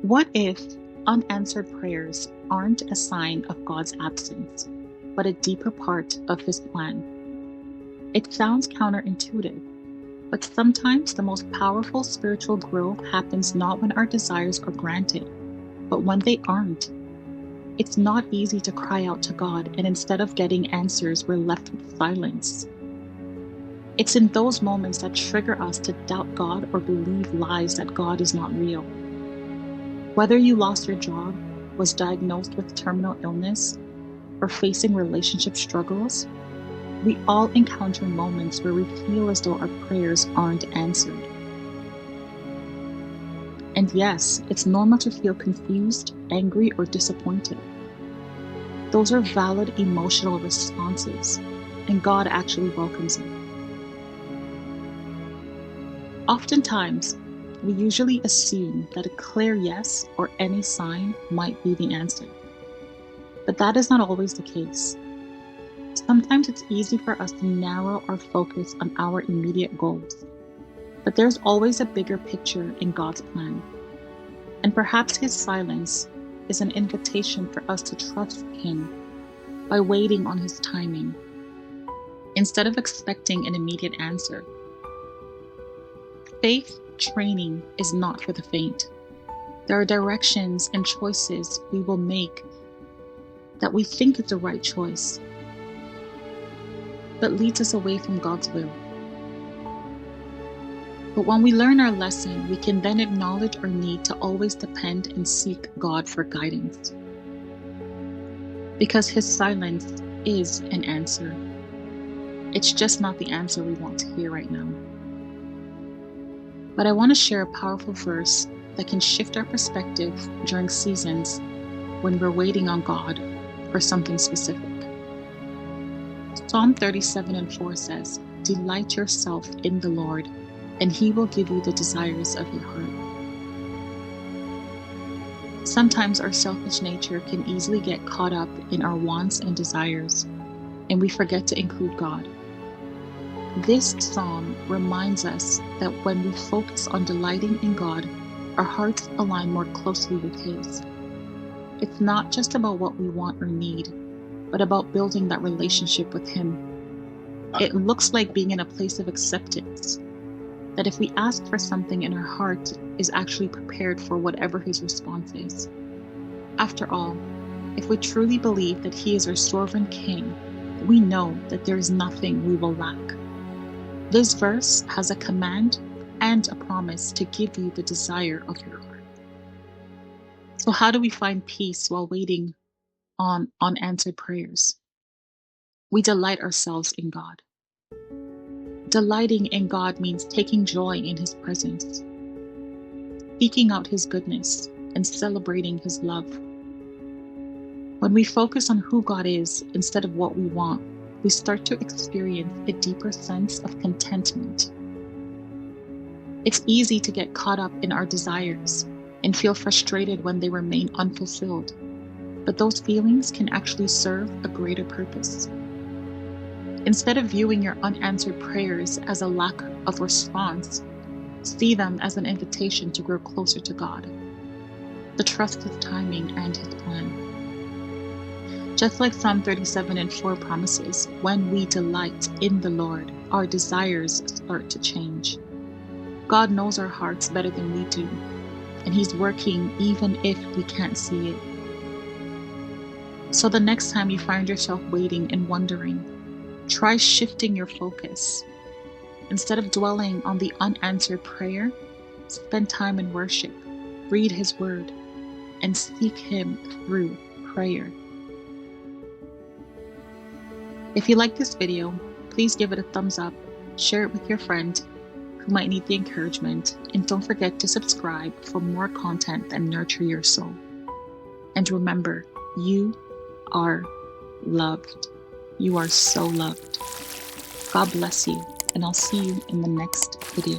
What if unanswered prayers aren't a sign of God's absence, but a deeper part of His plan? It sounds counterintuitive, but sometimes the most powerful spiritual growth happens not when our desires are granted, but when they aren't. It's not easy to cry out to God, and instead of getting answers, we're left with silence. It's in those moments that trigger us to doubt God or believe lies that God is not real. Whether you lost your job, was diagnosed with terminal illness, or facing relationship struggles, we all encounter moments where we feel as though our prayers aren't answered. And yes, it's normal to feel confused, angry, or disappointed. Those are valid emotional responses, and God actually welcomes it. Oftentimes, we usually assume that a clear yes or any sign might be the answer. But that is not always the case. Sometimes it's easy for us to narrow our focus on our immediate goals. But there's always a bigger picture in God's plan. And perhaps His silence is an invitation for us to trust Him by waiting on His timing, instead of expecting an immediate answer. Faith training is not for the faint. There are directions and choices we will make that we think is the right choice, but leads us away from God's will. But when we learn our lesson, we can then acknowledge our need to always depend and seek God for guidance. Because His silence is an answer. It's just not the answer we want to hear right now. But I want to share a powerful verse that can shift our perspective during seasons when we're waiting on God for something specific. Psalm 37:4 says, "Delight yourself in the Lord, and He will give you the desires of your heart." Sometimes our selfish nature can easily get caught up in our wants and desires, and we forget to include God. This psalm reminds us that when we focus on delighting in God, our hearts align more closely with His. It's not just about what we want or need, but about building that relationship with Him. It looks like being in a place of acceptance, that if we ask for something in our heart is actually prepared for whatever His response is. After all, if we truly believe that He is our sovereign King, we know that there is nothing we will lack. This verse has a command and a promise to give you the desire of your heart. So how do we find peace while waiting on unanswered prayers? We delight ourselves in God. Delighting in God means taking joy in His presence, speaking out His goodness, and celebrating His love. When we focus on who God is instead of what we want, we start to experience a deeper sense of contentment. It's easy to get caught up in our desires and feel frustrated when they remain unfulfilled, but those feelings can actually serve a greater purpose. Instead of viewing your unanswered prayers as a lack of response, see them as an invitation to grow closer to God, to trust His timing and His plan. Just like Psalm 37:4 promises, when we delight in the Lord, our desires start to change. God knows our hearts better than we do, and He's working even if we can't see it. So the next time you find yourself waiting and wondering, try shifting your focus. Instead of dwelling on the unanswered prayer, spend time in worship, read His Word, and seek Him through prayer. If you like this video, please give it a thumbs up, share it with your friend who might need the encouragement, and don't forget to subscribe for more content that nurture your soul. And remember, you are loved. You are so loved. God bless you, and I'll see you in the next video.